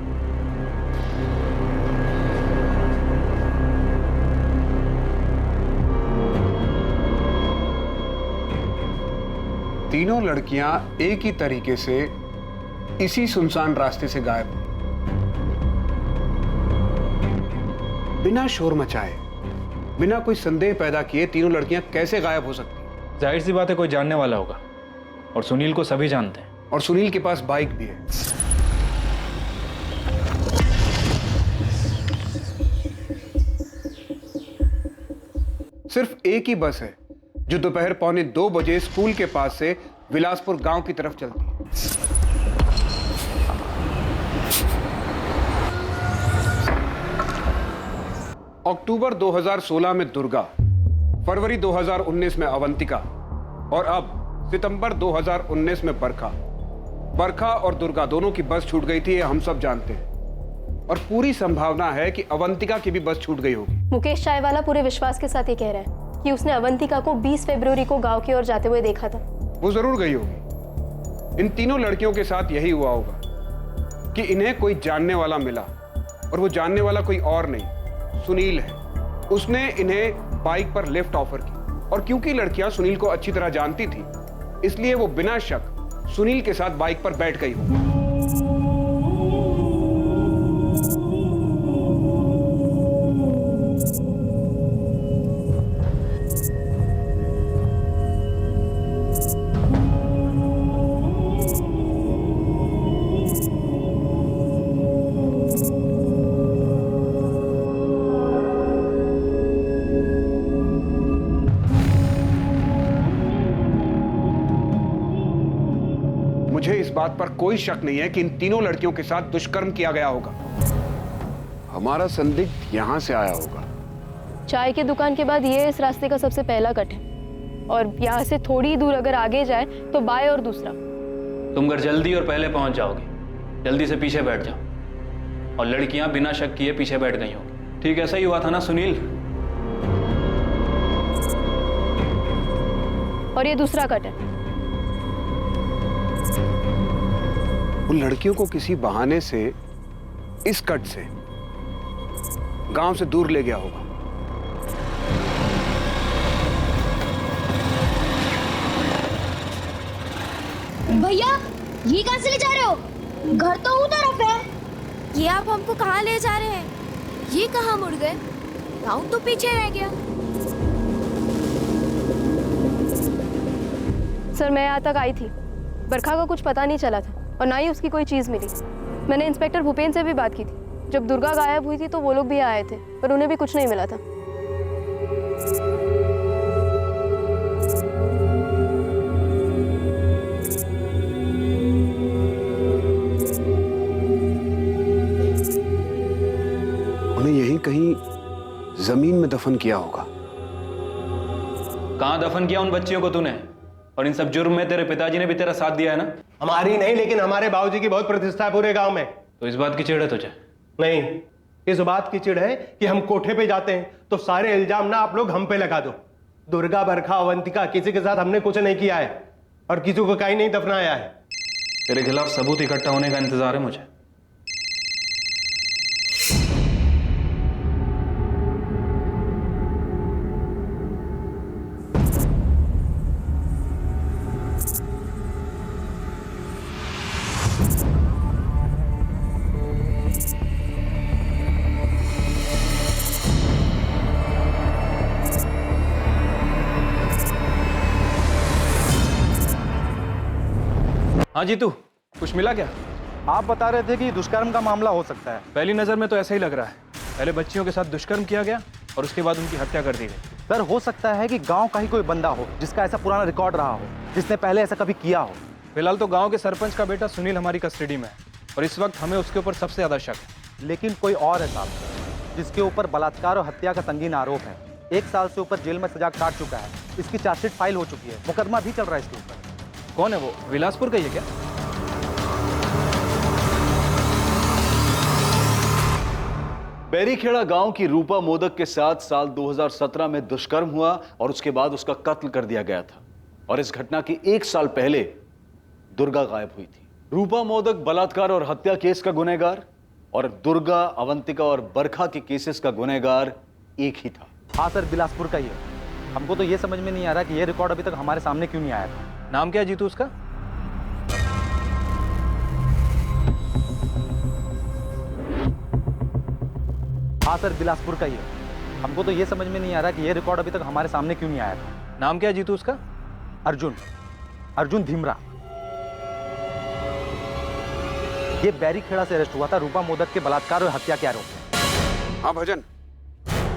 तीनों लड़कियां एक ही तरीके से इसी सुनसान रास्ते से गायब हुई, बिना शोर मचाए, बिना कोई संदेह पैदा किए। तीनों लड़कियां कैसे गायब हो सकती? जाहिर सी बात है कोई जानने वाला होगा, और सुनील को सभी जानते हैं। और सुनील के पास बाइक भी है। सिर्फ एक ही बस है जो दोपहर 1:45 बजे स्कूल के पास से विलासपुर गांव की तरफ चलती है। अक्टूबर 2016 में दुर्गा, फरवरी 2019 में अवंतिका और अब सितंबर 2019 में बरखा। बरखा और दुर्गा दोनों की बस छूट गई थी, ये हम सब जानते हैं। और पूरी संभावना है कि अवंतिका की भी बस छूट गई होगी। मुकेश चायवाला पूरे विश्वास के साथ ये कह रहा है कि उसने अवंतिका को 20 फरवरी को गांव की ओर जाते हुए देखा था। वो जरूर गई होगी। इन तीनों लड़कियों के साथ यही हुआ होगा कि इन्हें कोई जानने वाला मिला, और वो जानने वाला कोई और नहीं, सुनील है। उसने इन्हें बाइक पर लिफ्ट ऑफर की, और क्योंकि लड़कियां सुनील को अच्छी तरह जानती थी, इसलिए वो बिना शक सुनील के साथ बाइक पर बैठ गई होगी। मुझे इस बात पर कोई शक नहीं है कि इन तीनों लड़कियों के साथ दुष्कर्म किया गया होगा। हमारा संदिग्ध यहां से आया होगा। चाय की दुकान के बाद ये इस रास्ते का सबसे पहला कट है, और यहाँ से थोड़ी दूर अगर आगे जाए तो बाएं और दूसरा। तुम घर जल्दी और पहले पहुंच जाओगे, जल्दी से पीछे बैठ जाओ। और लड़कियां बिना शक किए पीछे बैठ गई होंगी। ठीक ऐसा ही हुआ था ना सुनील? और ये दूसरा कट है। उन लड़कियों को किसी बहाने से इस कट से गांव से दूर ले गया होगा। भैया, ये कहां से ले जा रहे हो? घर तो उस तरफ है। ये आप हमको कहां ले जा रहे हैं? ये कहां मुड़ गए? गांव तो पीछे रह गया। सर, मैं यहाँ तक आई थी, बरखा का कुछ पता नहीं चला था, और ना ही उसकी कोई चीज़ मिली। मैंने इंस्पेक्टर भूपेन से भी बात की थी। जब दुर्गा गायब हुई थी तो वो लोग भी आए थे, पर उन्हें भी कुछ नहीं मिला था। उन्हें यहीं कहीं जमीन में दफन किया होगा। कहां दफन किया उन बच्चियों को तूने? और इन सब जुर्म में तेरे पिताजी ने भी तेरा साथ दिया है ना? हमारी नहीं, लेकिन हमारे बाबूजी की बहुत प्रतिष्ठा है पूरे गांव में। तो इस बात की चिढ़ है तुझे? नहीं, इस बात की चिढ़ है कि हम कोठे पे जाते हैं तो सारे इल्जाम ना आप लोग हम पे लगा दो। दुर्गा, बरखा, अवंतिका, किसी के साथ हमने कुछ नहीं किया है और किसी को कहीं नहीं दफनाया है। तेरे खिलाफ सबूत इकट्ठा होने का इंतजार है मुझे। हाँ जीतू, कुछ मिला क्या? आप बता रहे थे कि दुष्कर्म का मामला हो सकता है। पहली नजर में तो ऐसा ही लग रहा है। पहले बच्चियों के साथ दुष्कर्म किया गया और उसके बाद उनकी हत्या कर दी गई। सर, हो सकता है कि गांव का ही कोई बंदा हो जिसका ऐसा पुराना रिकॉर्ड रहा हो, जिसने पहले ऐसा कभी किया हो। फिलहाल तो गांव के सरपंच का बेटा सुनील हमारी कस्टडी में है और इस वक्त हमें उसके ऊपर सबसे ज्यादा शक है। लेकिन कोई और है साहब जिसके ऊपर बलात्कार और हत्या का संगीन आरोप है। 1 साल से ऊपर जेल में सजा काट चुका है। इसकी चार्जशीट फाइल हो चुकी है, मुकदमा भी चल रहा है इसके ऊपर। कौन है वो? बिलासपुर का ही है क्या? बैरीखेड़ा गांव की रूपा मोदक के साथ साल 2017 में दुष्कर्म हुआ और उसके बाद उसका कत्ल कर दिया गया था। और इस घटना के 1 साल पहले दुर्गा गायब हुई थी। रूपा मोदक बलात्कार और हत्या केस का गुनहगार और दुर्गा, अवंतिका और बरखा के केसेस का गुनहगार एक ही था। हाँ सर, बिलासपुर का ही है। हमको तो ये समझ में नहीं आ रहा कि ये रिकॉर्ड अभी तक हमारे सामने क्यों नहीं आया था। नाम क्या है जीतू उसका? हाँ सर, बिलासपुर का ही है। हमको तो ये समझ में नहीं आ रहा कि ये रिकॉर्ड अभी तक हमारे सामने क्यों नहीं आया था। नाम क्या है जीतू उसका? अर्जुन धीमरा। ये बैरीखेड़ा से अरेस्ट हुआ था रूपा मोदक के बलात्कार और हत्या के आरोप में। हाँ भजन,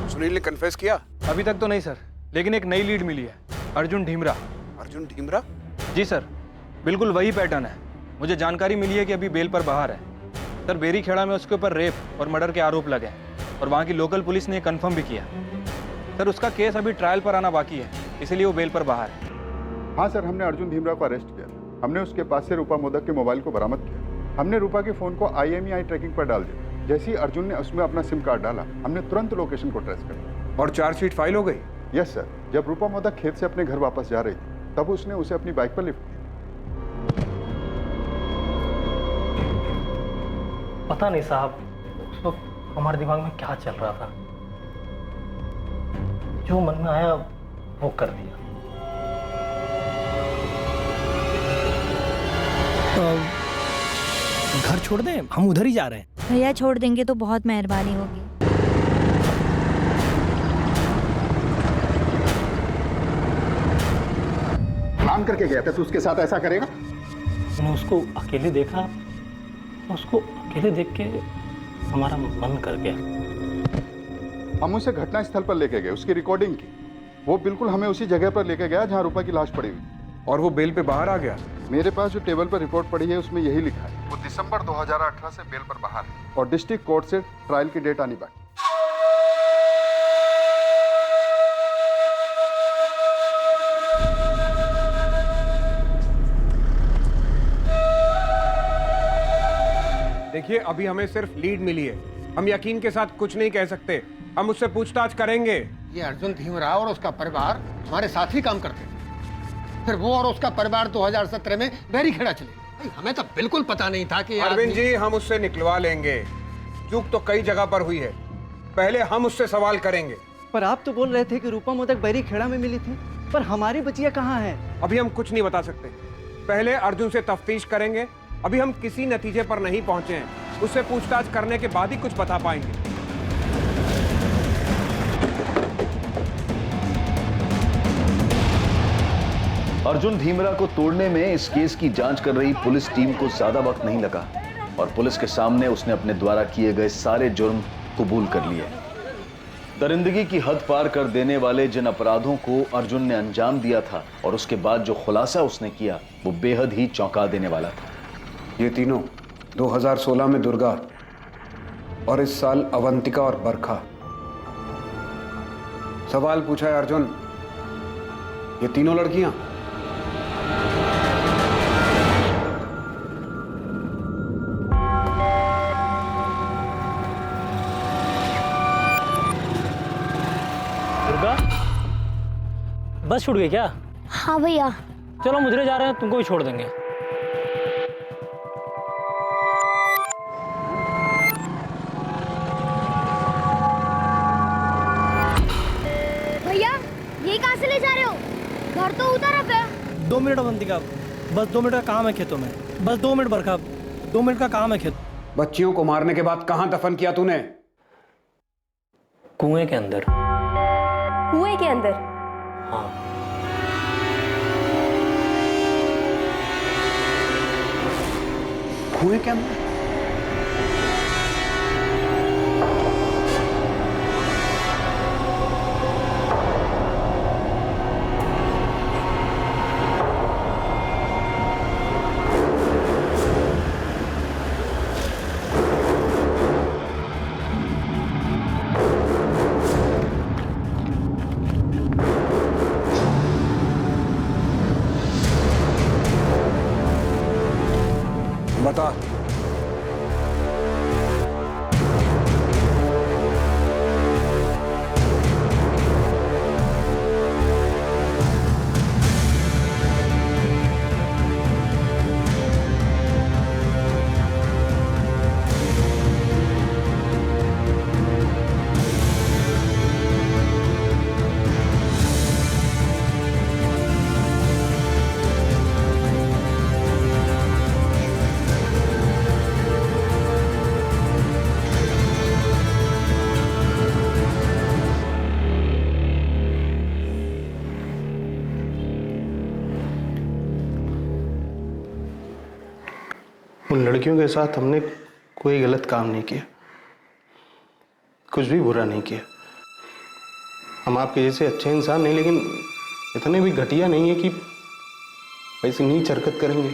सुनील ने कन्फेस किया? अभी तक तो नहीं सर, लेकिन एक नई लीड मिली है। अर्जुन ढीमरा। अर्जुन ढीमरा? जी सर, बिल्कुल वही पैटर्न है। मुझे जानकारी मिली है कि अभी बेल पर बाहर है। सर, बेरीखेड़ा में उसके ऊपर रेप और मर्डर के आरोप लगे हैं और वहाँ की लोकल पुलिस ने कंफर्म भी किया। सर, उसका केस अभी ट्रायल पर आना बाकी है, इसीलिए वो बेल पर बाहर है। हाँ सर, हमने अर्जुन धीमरा को अरेस्ट किया। हमने उसके पास से रूपा मोदक के मोबाइल को बरामद किया। हमने रूपा के फोन को IMEI ट्रैकिंग पर डाल दिया। जैसे ही अर्जुन ने उसमें अपना सिम कार्ड डाला, हमने तुरंत लोकेशन को ट्रेस कर दिया। और चार्जशीट फाइल हो गई? Yes sir. जब रूपा मोदक खेत से अपने घर वापस जा रही थी, तब उसने उसे अपनी बाइक पर लिफ्ट दिया। पता नहीं साहब, उस वक्त हमारे दिमाग में क्या चल रहा था। जो मन में आया वो कर दिया। घर छोड़ दें, हम उधर ही जा रहे हैं। भैया छोड़ देंगे तो बहुत मेहरबानी होगी। प्लान करके गया था तो उसके साथ ऐसा करेगा? मैंने उसको अकेले देखा, उसको अकेले देख के हमारा मन कर गया। हम उसे घटना स्थल पर लेके गए, उसकी रिकॉर्डिंग की। वो बिल्कुल हमें उसी जगह पर लेके गया जहाँ रूपा की लाश पड़ी हुई। और वो बेल पे बाहर आ गया? मेरे पास जो टेबल पर रिपोर्ट पड़ी है उसमें यही लिखा है, वो दिसंबर 2018 से बेल पर बाहर है और डिस्ट्रिक्ट कोर्ट से ट्रायल की डेट आनी बाकी। देखिए, अभी हमें सिर्फ लीड मिली है। हम यकीन के साथ कुछ नहीं कह सकते। हम उससे पूछताछ करेंगे। ये अर्जुन धीमरा और उसका परिवार हमारे साथ ही काम करते थे। फिर वो और उसका परिवार 2017 में बैरीखेड़ा चले गए। हमें तो बिल्कुल पता नहीं था कि अरविंद जी, हम उससे निकलवा लेंगे। चूक तो कई जगह पर हुई है, पहले हम उससे सवाल करेंगे। पर आप तो बोल रहे थे कि रूपा मोदक बैरीखेड़ा में मिली थी, पर हमारी बचिया कहाँ है? अभी हम कुछ नहीं बता सकते। पहले अर्जुन से तफ्तीश करेंगे। अभी हम किसी नतीजे पर नहीं पहुंचे हैं। उससे पूछताछ करने के बाद ही कुछ बता पाएंगे। अर्जुन धीमरा को तोड़ने में इस केस की जांच कर रही पुलिस टीम को ज्यादा वक्त नहीं लगा और पुलिस के सामने उसने अपने द्वारा किए गए सारे जुर्म कबूल कर लिए। दरिंदगी की हद पार कर देने वाले जिन अपराधों को अर्जुन ने अंजाम दिया था और उसके बाद जो खुलासा उसने किया, वो बेहद ही चौंका देने वाला था। ये तीनों 2016 में दुर्गा और इस साल अवंतिका और बरखा। सवाल पूछा है अर्जुन, ये तीनों लड़कियां? दुर्गा, बस छूट गई क्या? हाँ भैया। चलो हम उधर जा रहे हैं, तुमको भी छोड़ देंगे। भैया, ये कहाँ से ले जा रहे हो? घर तो उधर है। 2 मिनट अवंतिका, बस 2 मिनट का काम है खेतों में। बस 2 मिनट बरखा, 2 मिनट का काम है खेत। बच्चियों को मारने के बाद कहां दफन किया तूने? कुएं के अंदर। कुएं के अंदर? हाँ। हुए क्या मैं? बता। उन लड़कियों के साथ हमने कोई गलत काम नहीं किया, कुछ भी बुरा नहीं किया। हम आपके जैसे अच्छे इंसान नहीं, लेकिन इतने भी घटिया नहीं है कि ऐसी नीच हरकत करेंगे।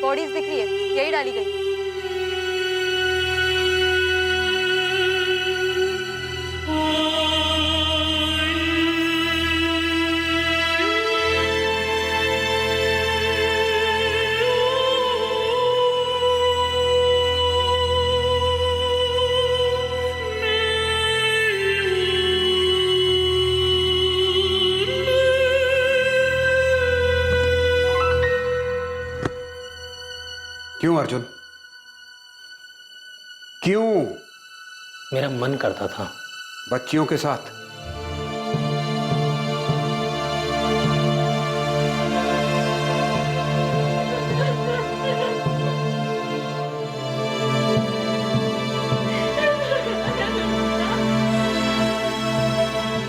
बॉडीज दिख रही है, यही डाली गई। क्यों अर्जुन? क्यों? मेरा मन करता था। बच्चियों के साथ?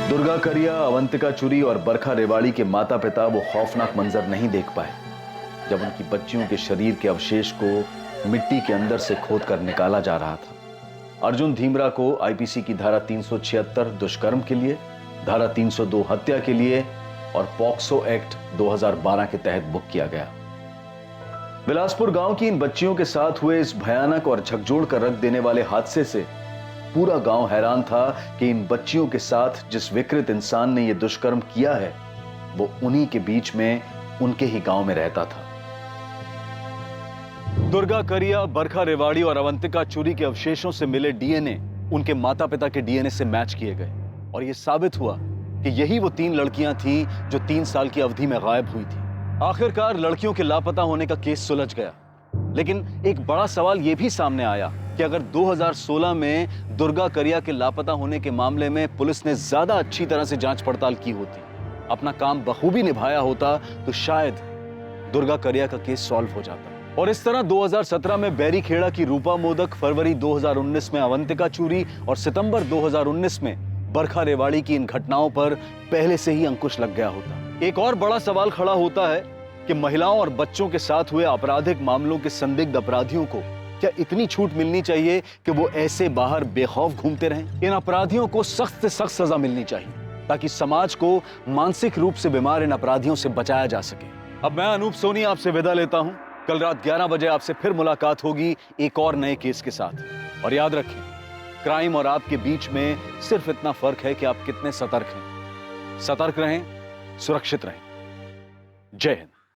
दुर्गा करिया, अवंतिका चुरी और बरखा रेवाड़ी के माता पिता वो खौफनाक मंजर नहीं देख पाए जब उनकी बच्चियों के शरीर के अवशेष को मिट्टी के अंदर से खोदकर निकाला जा रहा था। अर्जुन धीमरा को आईपीसी की धारा 376 दुष्कर्म के लिए, धारा 302 हत्या के लिए और पॉक्सो एक्ट 2012 के तहत बुक किया गया। बिलासपुर गांव की इन बच्चियों के साथ हुए इस भयानक और झकझोर कर रख देने वाले हादसे से पूरा गांव हैरान था कि इन बच्चियों के साथ जिस विकृत इंसान ने यह दुष्कर्म किया है वो उन्हीं के बीच में उनके ही गांव में रहता था। दुर्गा करिया, बरखा रेवाड़ी और अवंतिका चुरी के अवशेषों से मिले डीएनए उनके माता पिता के डीएनए से मैच किए गए और यह साबित हुआ कि यही वो 3 लड़कियां थीं जो 3 साल की अवधि में गायब हुई थी। आखिरकार लड़कियों के लापता होने का केस सुलझ गया, लेकिन एक बड़ा सवाल यह भी सामने आया कि अगर 2016 में दुर्गा करिया के लापता होने के मामले में पुलिस ने ज्यादा अच्छी तरह से जांच पड़ताल की होती, अपना काम बखूबी निभाया होता, तो शायद दुर्गा करिया का केस सॉल्व हो जाता। और इस तरह 2017 में बैरीखेड़ा की रूपा मोदक, फरवरी 2019 में अवंतिका चूरी और सितंबर 2019 में बरखा रेवाड़ी की इन घटनाओं पर पहले से ही अंकुश लग गया होता। एक और बड़ा सवाल खड़ा होता है कि महिलाओं और बच्चों के साथ हुए आपराधिक मामलों के संदिग्ध अपराधियों को क्या इतनी छूट मिलनी चाहिए कि वो ऐसे बाहर बेखौफ घूमते रहें? इन अपराधियों को सख्त से सख्त सजा मिलनी चाहिए ताकि समाज को मानसिक रूप से बीमार इन अपराधियों से बचाया जा सके। अब मैं अनूप सोनी आपसे विदा लेता हूं। कल रात 11 बजे आपसे फिर मुलाकात होगी एक और नए केस के साथ। और याद रखें, क्राइम और आपके बीच में सिर्फ इतना फर्क है कि आप कितने सतर्क हैं। सतर्क रहें, सुरक्षित रहें। जय हिंद।